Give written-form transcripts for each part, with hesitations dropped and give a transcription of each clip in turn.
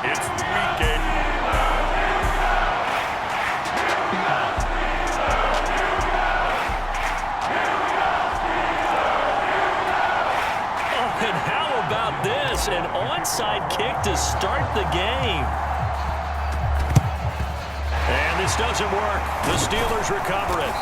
It's tweaking. Oh, and how about this? An onside kick to start the game. And this doesn't work. The Steelers recover it.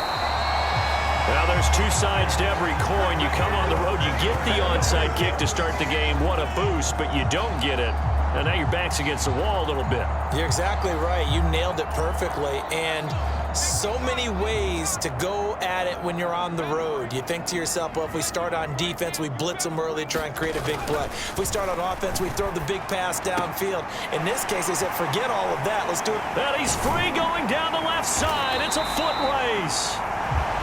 Now, there's two sides to every coin. You come on the road, you get the onside kick to start the game. What a boost, but you don't get it. And now your back's against the wall a little bit. You're exactly right. You nailed it perfectly. And so many ways to go at it when you're on the road. You think to yourself, well, if we start on defense, we blitz them early, try and create a big play. If we start on offense, we throw the big pass downfield. In this case, they said, forget all of that. Let's do it. And he's free going down the left side. It's a foot race.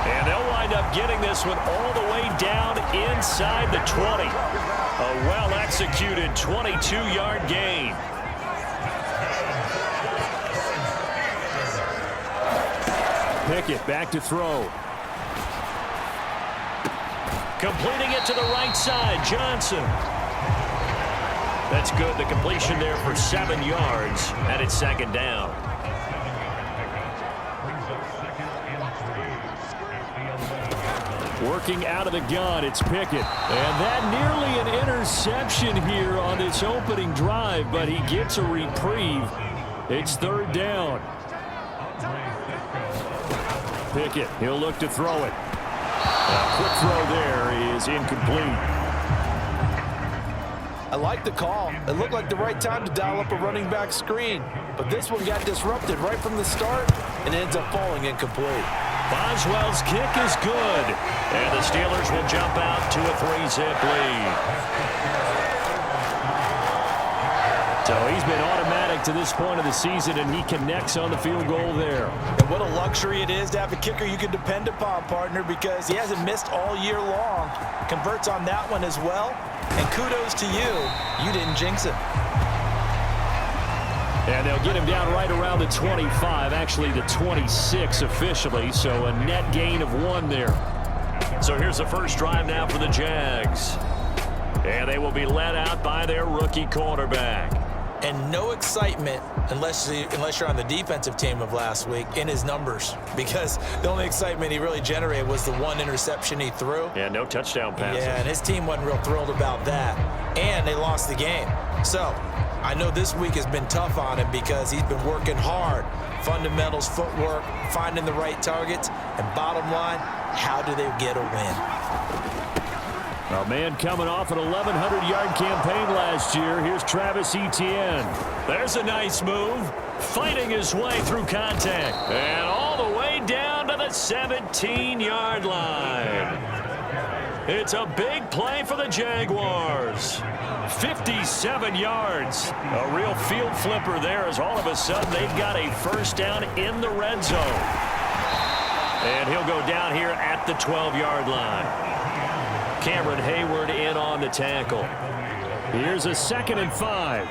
And they'll wind up getting this one all the way down inside the 20. A well-executed 22-yard gain. Pickett back to throw. Completing it to the right side, Johnson. That's good. The completion there for 7 yards, and it's second down. Working out of the gun, it's Pickett. And that nearly an interception here on this opening drive, but he gets a reprieve. It's third down. Pickett, he'll look to throw it. A quick throw there is incomplete. I like the call. It looked like the right time to dial up a running back screen. But this one got disrupted right from the start and ends up falling incomplete. Boswell's kick is good. And the Steelers will jump out to a 3-zip lead. So he's been automatic to this point of the season, and he connects on the field goal there. And what a luxury it is to have a kicker you can depend upon, partner, because he hasn't missed all year long. Converts on that one as well. And kudos to you. You didn't jinx him. And they'll get him down right around the 25, actually the 26 officially, so a net gain of 1 there. So here's the first drive now for the Jags. And they will be led out by their rookie quarterback. And no excitement, unless you're on the defensive team of last week, in his numbers. Because the only excitement he really generated was the 1 interception he threw. Yeah, no touchdown passes. Yeah, and his team wasn't real thrilled about that. And they lost the game. So I know this week has been tough on him because he's been working hard. Fundamentals, footwork, finding the right targets. And bottom line, how do they get a win? A man coming off an 1,100-yard campaign last year. Here's Travis Etienne. There's a nice move. Fighting his way through contact. And all the way down to the 17-yard line. It's a big play for the Jaguars. 57 yards. A real field flipper there as all of a sudden they've got a first down in the red zone. And he'll go down here at the 12-yard line. Cameron Hayward in on the tackle. Here's a 2nd and 5.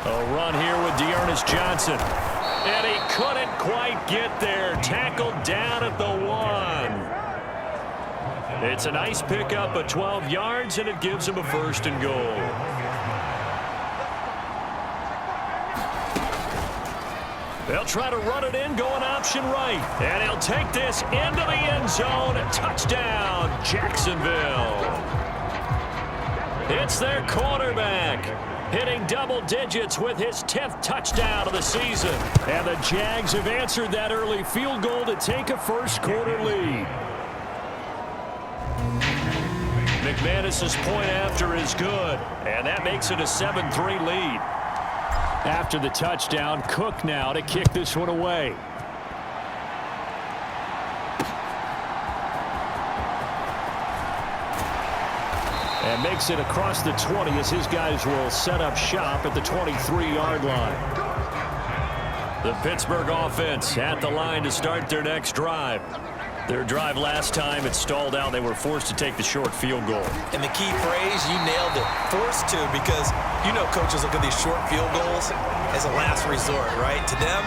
A run here with Dearness Johnson. And he couldn't quite get there. Tackled down at the 1. It's a nice pickup of 12 yards, and it gives him a 1st and goal. They'll try to run it in, going option right. And he'll take this into the end zone. Touchdown, Jacksonville. It's their quarterback, hitting double digits with his 10th touchdown of the season. And the Jags have answered that early field goal to take a first-quarter lead. McManus's point after is good, and that makes it a 7-3 lead. After the touchdown, Cook now to kick this one away. And makes it across the 20 as his guys will set up shop at the 23-yard line. The Pittsburgh offense at the line to start their next drive. Their drive last time, it stalled out. They were forced to take the short field goal. And the key phrase, you nailed it. Forced to, because you know coaches look at these short field goals as a last resort, right? To them,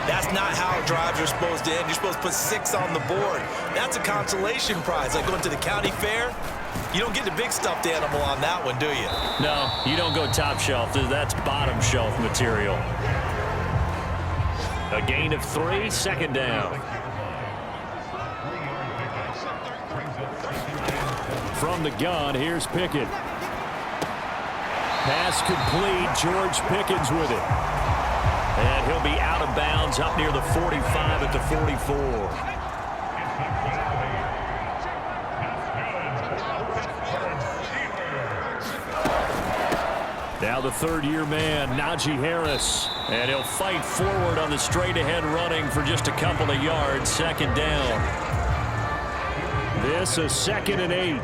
that's not how drives are supposed to end. You're supposed to put 6 on the board. That's a consolation prize, like going to the county fair. You don't get the big stuffed animal on that one, do you? No, you don't go top shelf. That's bottom shelf material. A gain of 3, second down. From the gun, here's Pickett. Pass complete. George Pickens with it. And he'll be out of bounds up near the 45 at the 44. Now the third-year man, Najee Harris. And he'll fight forward on the straight-ahead running for just a couple of yards. Second down. This is 2nd and 8.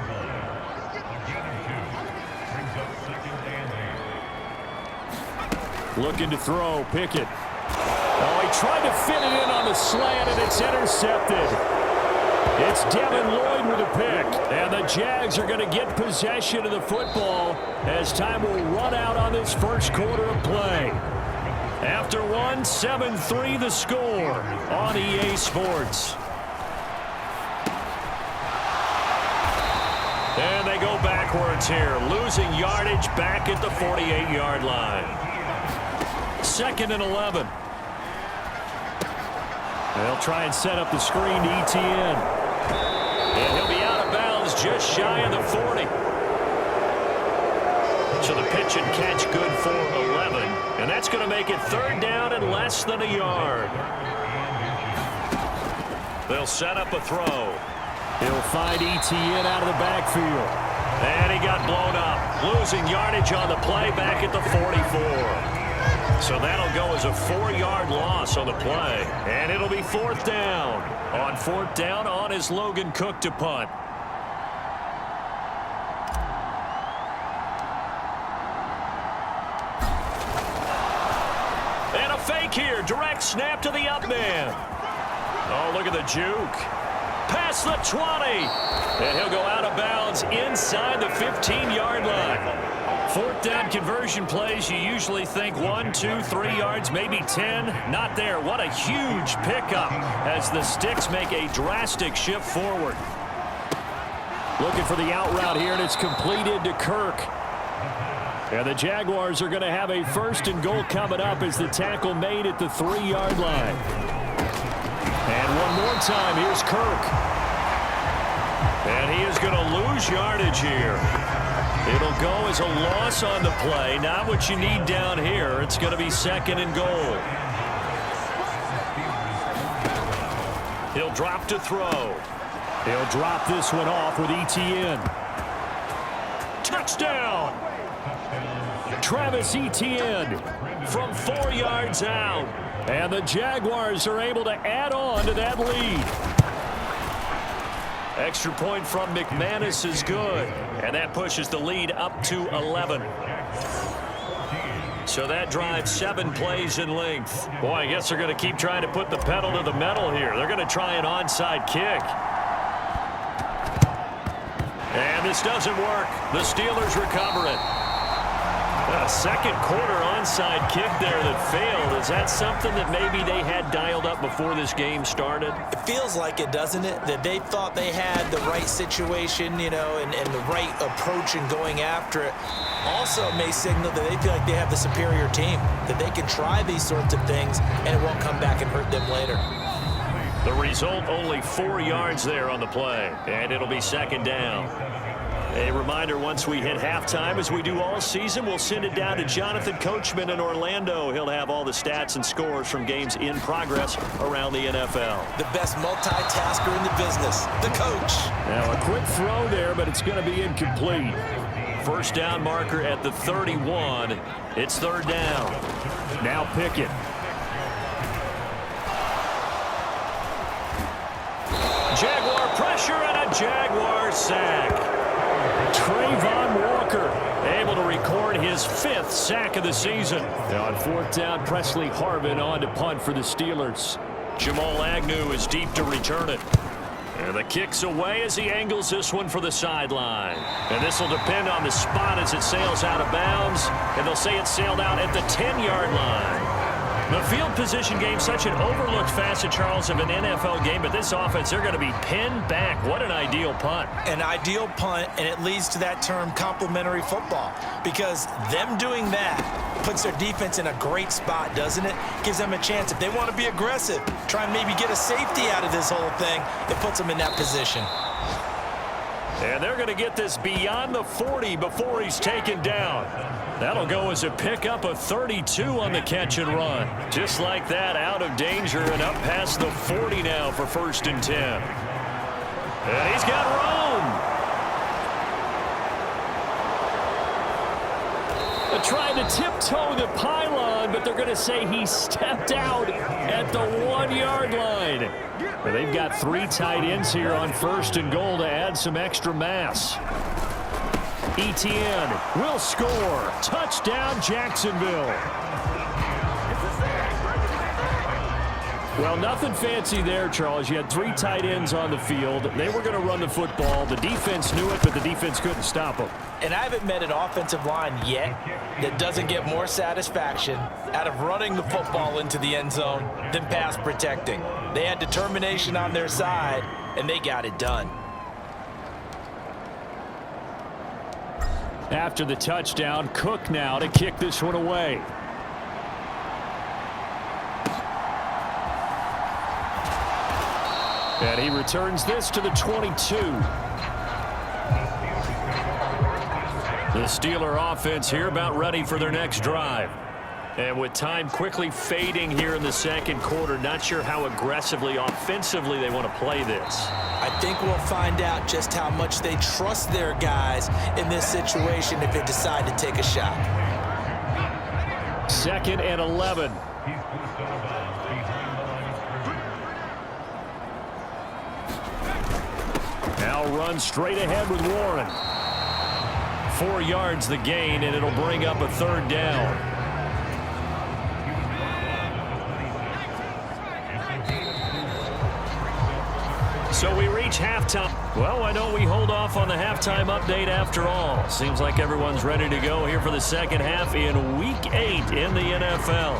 Looking to throw, Pickett. Oh, he tried to fit it in on the slant, and it's intercepted. It's Devin Lloyd with a pick. And the Jags are going to get possession of the football as time will run out on this first quarter of play. After 1, 7-3 the score on EA Sports. And they go backwards here, losing yardage back at the 48-yard line. 2nd and 11. They'll try and set up the screen to ETN. And he'll be out of bounds just shy of the 40. So the pitch and catch good for 11. And that's going to make it 3rd down and less than a yard. They'll set up a throw. He'll find ETN out of the backfield. And he got blown up. Losing yardage on the play back at the 44. So that'll go as a 4-yard loss on the play. And it'll be 4th down. On 4th down, on is Logan Cook to punt. And a fake here. Direct snap to the up man. Oh, look at the juke. Past the 20. And he'll go out of bounds inside the 15-yard line. 4th down conversion plays, you usually think 1, 2, 3 yards, maybe 10. Not there. What a huge pickup as the Sticks make a drastic shift forward. Looking for the out route here, and it's completed to Kirk. And the Jaguars are going to have a 1st and goal coming up as the tackle made at the 3-yard line. And one more time, here's Kirk. And he is going to lose yardage here. It'll go as a loss on the play. Not what you need down here. It's going to be 2nd and goal. He'll drop to throw. He'll drop this one off with ETN. Touchdown! Travis Etienne from 4 yards out. And the Jaguars are able to add on to that lead. Extra point from McManus is good. And that pushes the lead up to 11. So that drives 7 plays in length. Boy, I guess they're going to keep trying to put the pedal to the metal here. They're going to try an onside kick. And this doesn't work. The Steelers recover it. A second quarter onside kick there that failed. Is that something that maybe they had dialed up before this game started? It feels like it, doesn't it? That they thought they had the right situation, you know, and the right approach in going after it. Also may signal that they feel like they have the superior team, that they can try these sorts of things and it won't come back and hurt them later. The result, only 4 yards there on the play, and it'll be 2nd down. A reminder, once we hit halftime, as we do all season, we'll send it down to Jonathan Coachman in Orlando. He'll have all the stats and scores from games in progress around the NFL. The best multitasker in the business, the coach. Now a quick throw there, but it's going to be incomplete. 1st down marker at the 31. It's 3rd down. Now Pickett. Jaguar pressure and a Jaguar sack. Trayvon Walker able to record his 5th sack of the season. Now on 4th down, Presley Harvin on to punt for the Steelers. Jamal Agnew is deep to return it. And the kick's away as he angles this one for the sideline. And this will depend on the spot as it sails out of bounds. And they'll say it sailed out at the 10-yard line. The field position game, such an overlooked facet, Charles, of an NFL game, but this offense, they're going to be pinned back. What an ideal punt. An ideal punt, and it leads to that term complementary football, because them doing that puts their defense in a great spot, doesn't it? Gives them a chance. If they want to be aggressive, try and maybe get a safety out of this whole thing, it puts them in that position. And they're going to get this beyond the 40 before he's taken down. That'll go as a pickup of 32 on the catch and run. Just like that, out of danger and up past the 40 now for 1st and 10. And he's got room. They're trying to tiptoe the pylon, but they're going to say he stepped out at the 1-yard line. But they've got 3 tight ends here on 1st and goal to add some extra mass. Etienne will score. Touchdown, Jacksonville. Well, nothing fancy there, Charles. You had 3 tight ends on the field. They were going to run the football. The defense knew it, but the defense couldn't stop them. And I haven't met an offensive line yet that doesn't get more satisfaction out of running the football into the end zone than pass protecting. They had determination on their side, and they got it done. After the touchdown, Cook now to kick this one away. And he returns this to the 22. The Steeler offense here about ready for their next drive. And with time quickly fading here in the second quarter, not sure how aggressively, offensively they want to play this. I think we'll find out just how much they trust their guys in this situation if they decide to take a shot. 2nd and 11. Now run straight ahead with Warren. 4 yards the gain, and it'll bring up a 3rd down. So we reach halftime. Well, why don't we hold off on the halftime update after all? Seems like everyone's ready to go here for the second half in Week 8 in the NFL.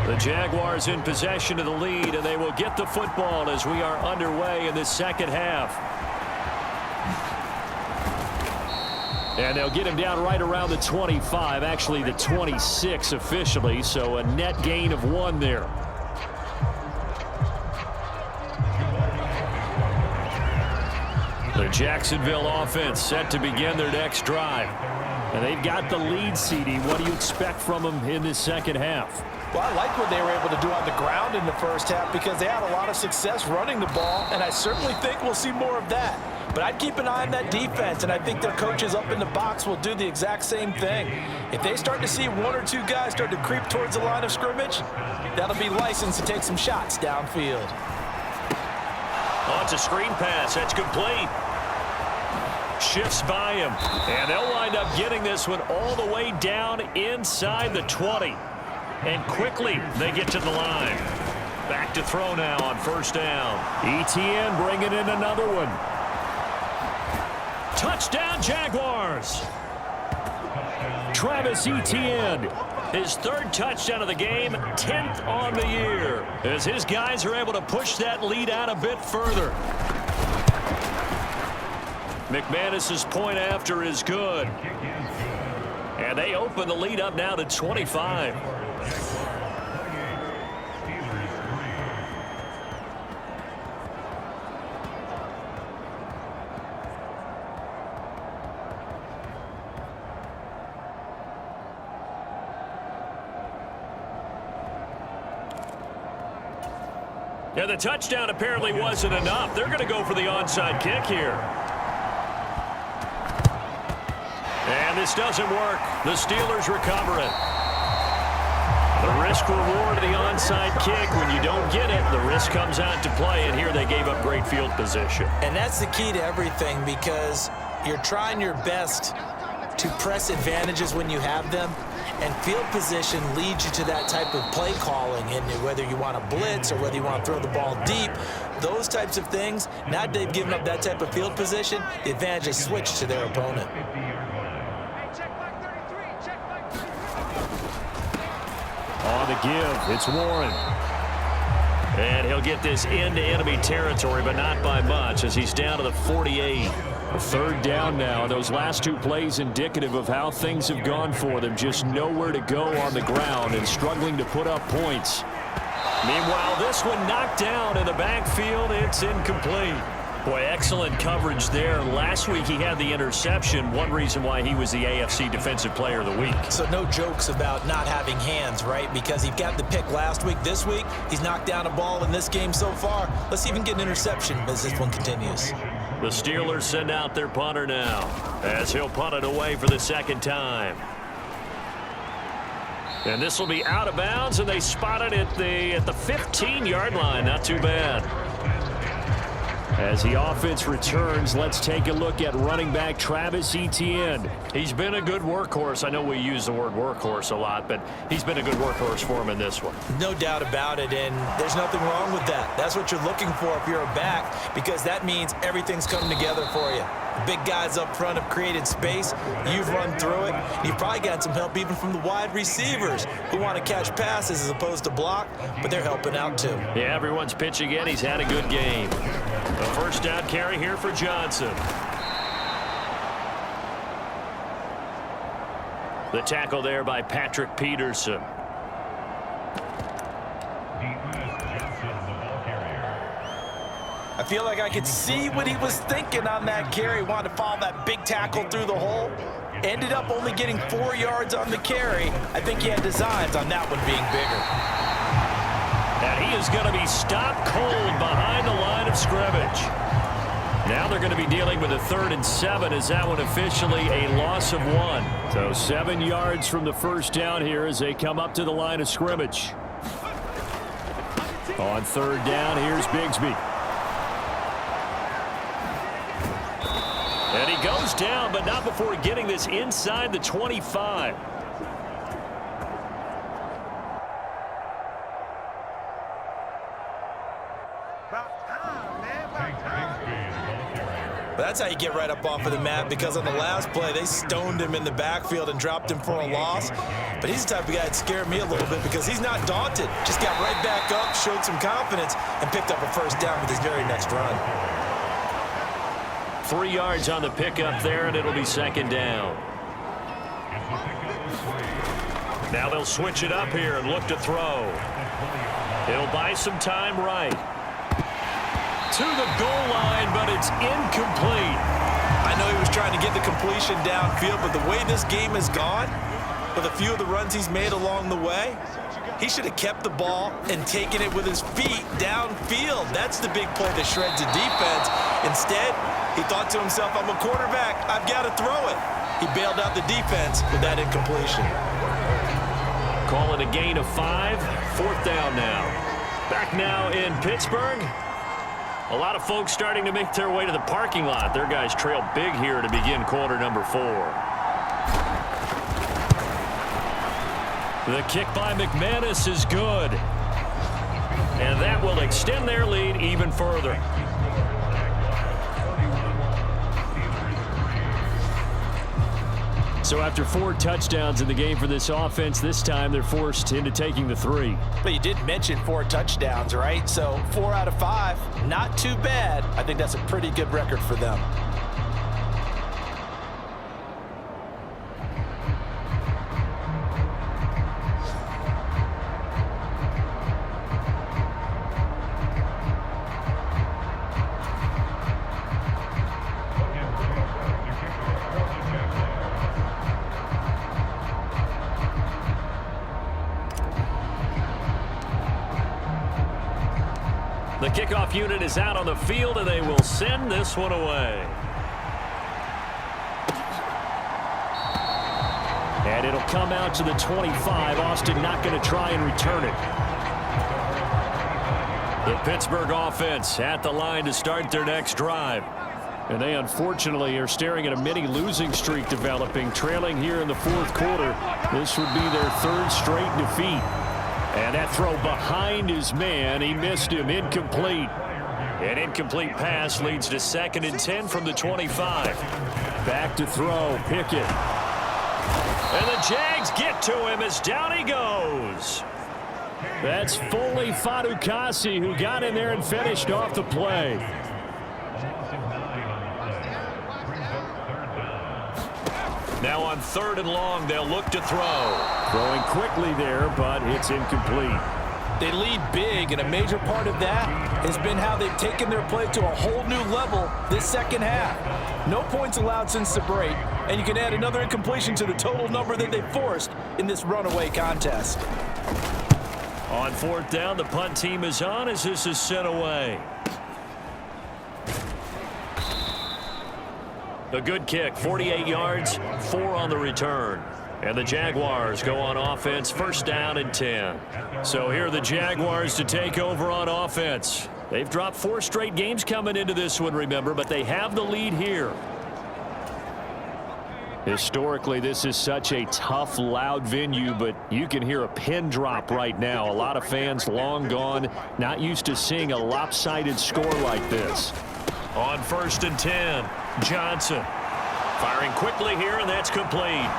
The Jaguars in possession of the lead, and they will get the football as we are underway in this second half. And they'll get him down right around the 25, actually the 26 officially, so a net gain of 1 there. The Jacksonville offense set to begin their next drive. And they've got the lead, CD. What do you expect from them in this second half? Well, I like what they were able to do on the ground in the first half because they had a lot of success running the ball, and I certainly think we'll see more of that. But I'd keep an eye on that defense, and I think their coaches up in the box will do the exact same thing. If they start to see 1 or 2 guys start to creep towards the line of scrimmage, that'll be licensed to take some shots downfield. Oh, it's a screen pass. That's complete. Shifts by him, and they'll wind up getting this one all the way down inside the 20. And quickly, they get to the line. Back to throw now on 1st down. Etienne bringing in another one. Touchdown, Jaguars. Travis Etienne, his 3rd touchdown of the game, 10th on the year, as his guys are able to push that lead out a bit further. McManus's point after is good. And they open the lead up now to 25. Yeah, the touchdown apparently wasn't enough. They're going to go for the onside kick here. And this doesn't work. The Steelers recover it. The risk reward of the onside kick, when you don't get it, the risk comes out to play, and here they gave up great field position. And that's the key to everything, because you're trying your best to press advantages when you have them, and field position leads you to that type of play calling, and whether you want to blitz or whether you want to throw the ball deep, those types of things, now that they've given up that type of field position, the advantage is switched to their opponent. On the give, it's Warren. And he'll get this into enemy territory, but not by much as he's down to the 48. A third down now. Those last two plays indicative of how things have gone for them. Just nowhere to go on the ground and struggling to put up points. Meanwhile, this one knocked down in the backfield. It's incomplete. Boy, excellent coverage there. Last week he had the interception. One reason why he was the AFC Defensive Player of the Week. So no jokes about not having hands, right? Because he got the pick last week. This week, he's knocked down a ball in this game so far. Let's see if he can get an interception as this one continues. The Steelers send out their punter now as he'll punt it away for the second time. And this will be out of bounds, and they spot it at the 15-yard line. Not too bad. As the offense returns, let's take a look at running back Travis Etienne. He's been a good workhorse. I know we use the word workhorse a lot, but he's been a good workhorse for him in this one. No doubt about it, and there's nothing wrong with that. That's what you're looking for if you're a back, because that means everything's coming together for you. The big guys up front have created space. You've run through it. You've probably got some help even from the wide receivers who want to catch passes as opposed to block, but they're helping out too. Yeah, everyone's pitching in. He's had a good game. A first down carry here for Johnson. The tackle there by Patrick Peterson. I feel like I could see what he was thinking on that carry. Wanted to follow that big tackle through the hole. Ended up only getting 4 yards on the carry. I think he had designs on that one being bigger. And he is going to be stopped cold behind the line of scrimmage. Now they're going to be dealing with a 3rd and 7 as that one officially a loss of 1. So 7 yards from the first down here as they come up to the line of scrimmage. On 3rd down, here's Bigsby. And he goes down, but not before getting this inside the 25. That's how you get right up off of the mat, because on the last play, they stoned him in the backfield and dropped him for a loss. But he's the type of guy that scared me a little bit because he's not daunted. Just got right back up, showed some confidence, and picked up a first down with his very next run. 3 yards on the pickup there, and it'll be 2nd down. Now they'll switch it up here and look to throw. He'll buy some time right. To the goal line, but it's incomplete. I know he was trying to get the completion downfield, but the way this game has gone, with a few of the runs he's made along the way, he should have kept the ball and taken it with his feet downfield. That's the big play that shreds the defense. Instead, he thought to himself, I'm a quarterback, I've got to throw it. He bailed out the defense with that incompletion. Call it a gain of 5. 4th down now. Back now in Pittsburgh. A lot of folks starting to make their way to the parking lot. Their guys trail big here to begin quarter number 4. The kick by McManus is good. And that will extend their lead even further. So after 4 touchdowns in the game for this offense, this time they're forced into taking the 3. But you did mention 4 touchdowns, right? So 4 out of 5, not too bad. I think that's a pretty good record for them. The kickoff unit is out on the field, and they will send this one away. And it'll come out to the 25. Austin not going to try and return it. The Pittsburgh offense at the line to start their next drive. And they unfortunately are staring at a mini losing streak developing, trailing here in the 4th quarter. This would be their 3rd straight defeat. And that throw behind his man, he missed him, incomplete. An incomplete pass leads to 2nd and 10 from the 25. Back to throw, Pickett. And the Jags get to him as down he goes. That's fully Fadukasi who got in there and finished off the play. Now on 3rd and long, they'll look to throw. Throwing quickly there, but it's incomplete. They lead big, and a major part of that has been how they've taken their play to a whole new level this second half. No points allowed since the break, and you can add another incompletion to the total number that they forced in this runaway contest. On 4th down, the punt team is on as this is sent away. A good kick, 48 yards, 4 on the return. And the Jaguars go on offense, 1st down and 10. So here are the Jaguars to take over on offense. They've dropped 4 straight games coming into this one, remember, but they have the lead here. Historically, this is such a tough, loud venue, but you can hear a pin drop right now. A lot of fans long gone, not used to seeing a lopsided score like this. On 1st and 10, Johnson firing quickly here, and that's complete.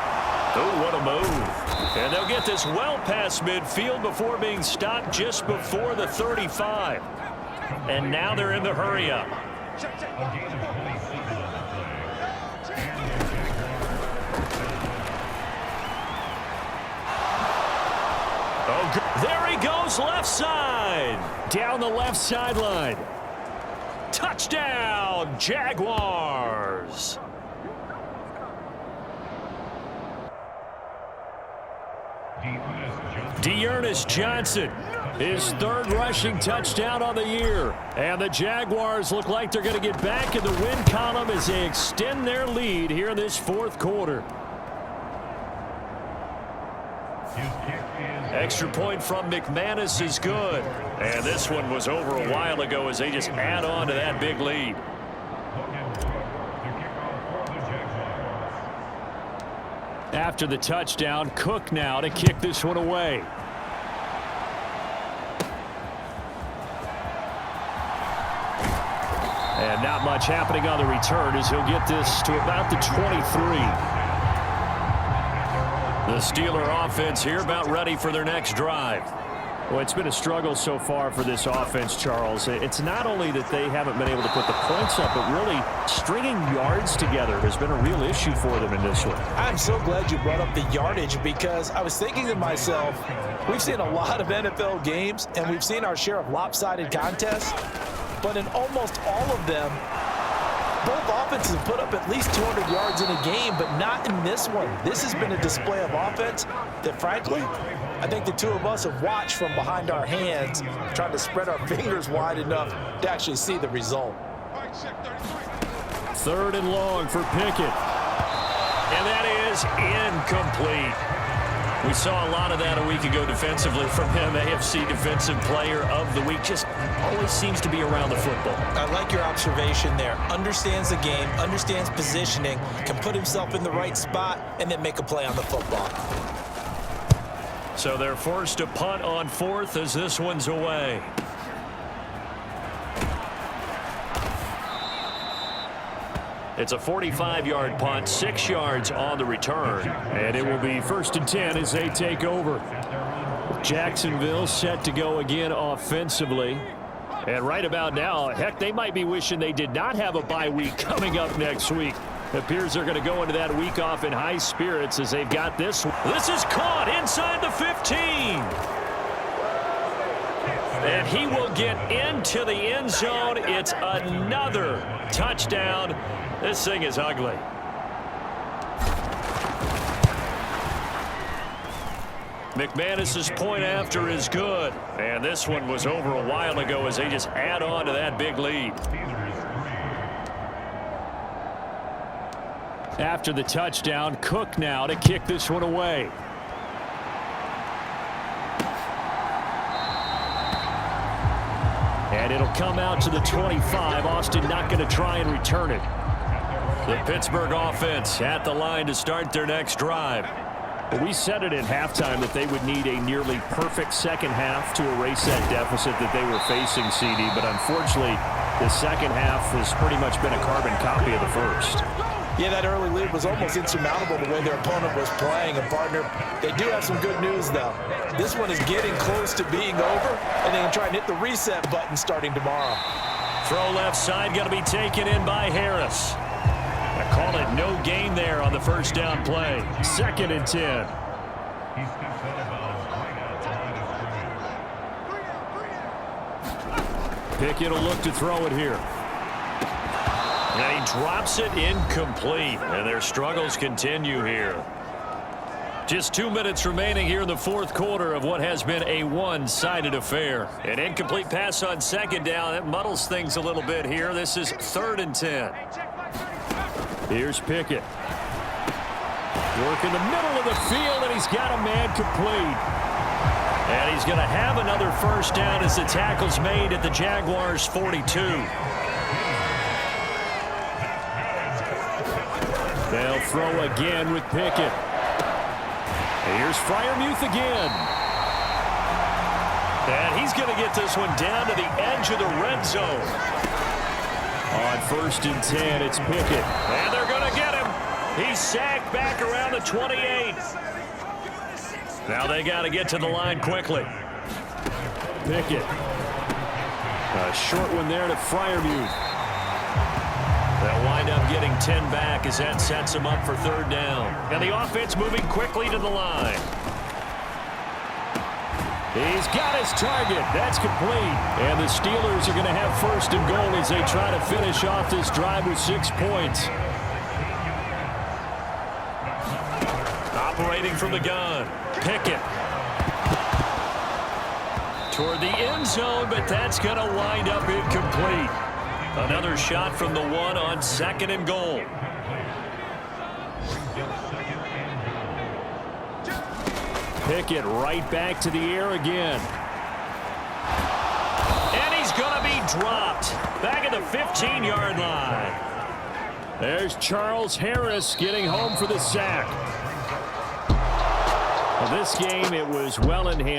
Oh, what a move. And they'll get this well past midfield before being stopped just before the 35. And now they're in the hurry-up. Oh, there he goes, left side. Down the left sideline. Touchdown, Jaguars. Dearness Johnson, his 3rd rushing touchdown on the year. And the Jaguars look like they're going to get back in the win column as they extend their lead here in this 4th quarter. Extra point from McManus is good. And this one was over a while ago as they just add on to that big lead. After the touchdown, Cook now to kick this one away. And not much happening on the return as he'll get this to about the 23. The Steeler offense here about ready for their next drive. Well, it's been a struggle so far for this offense, Charles. It's not only that they haven't been able to put the points up, but really stringing yards together has been a real issue for them in this one. I'm so glad you brought up the yardage because I was thinking to myself, we've seen a lot of NFL games and we've seen our share of lopsided contests, but in almost all of them, both offenses have put up at least 200 yards in a game, but not in this one. This has been a display of offense that, frankly, I think the two of us have watched from behind our hands, trying to spread our fingers wide enough to actually see the result. 3rd and long for Pickett. And that is incomplete. We saw a lot of that a week ago defensively from him. AFC Defensive Player of the Week. Just always seems to be around the football. I like your observation there. Understands the game, understands positioning, can put himself in the right spot, and then make a play on the football. So they're forced to punt on 4th as this one's away. It's a 45-yard punt, 6 yards on the return. And it will be 1st and 10 as they take over. Jacksonville set to go again offensively. And right about now, heck, they might be wishing they did not have a bye week coming up next week. It appears they're going to go into that week off in high spirits as they've got this one. This is caught inside the 15. And he will get into the end zone. It's another touchdown. This thing is ugly. McManus's point after is good. And this one was over a while ago as they just add on to that big lead. After the touchdown, Cook now to kick this one away. And it'll come out to the 25. Austin not going to try and return it. The Pittsburgh offense at the line to start their next drive. Well, we said it at halftime that they would need a nearly perfect second half to erase that deficit that they were facing, CD. But unfortunately, the second half has pretty much been a carbon copy of the first. Yeah, that early lead was almost insurmountable the way their opponent was playing. And, partner, they do have some good news, though. This one is getting close to being over, and they can try and hit the reset button starting tomorrow. Throw left side, going to be taken in by Harris. I call it no gain there on the first down play. 2nd and 10. Pickett will look to throw it here. And he drops it incomplete. And their struggles continue here. Just 2 minutes remaining here in the fourth quarter of what has been a one-sided affair. An incomplete pass on 2nd down. That muddles things a little bit here. This is 3rd and 10. Here's Pickett. Work in the middle of the field, and he's got a man complete. And he's going to have another first down as the tackle's made at the Jaguars' 42. They'll throw again with Pickett. Here's Freiermuth again. And he's going to get this one down to the edge of the red zone. On 1st and 10, it's Pickett. And they're going to get him. He's sacked back around the 28. Now they got to get to the line quickly. Pickett. A short one there to Freiermuth. They'll wind up getting 10 back as that sets them up for 3rd down. And the offense moving quickly to the line. He's got his target. That's complete. And the Steelers are going to have 1st and goal as they try to finish off this drive with 6 points. Operating from the gun. Pickett. Toward the end zone, but that's going to wind up incomplete. Another shot from the 1 on 2nd and goal. Pickett right back to the air again. And he's going to be dropped. Back at the 15-yard line. There's Charles Harris getting home for the sack. Well, this game, it was well in hand.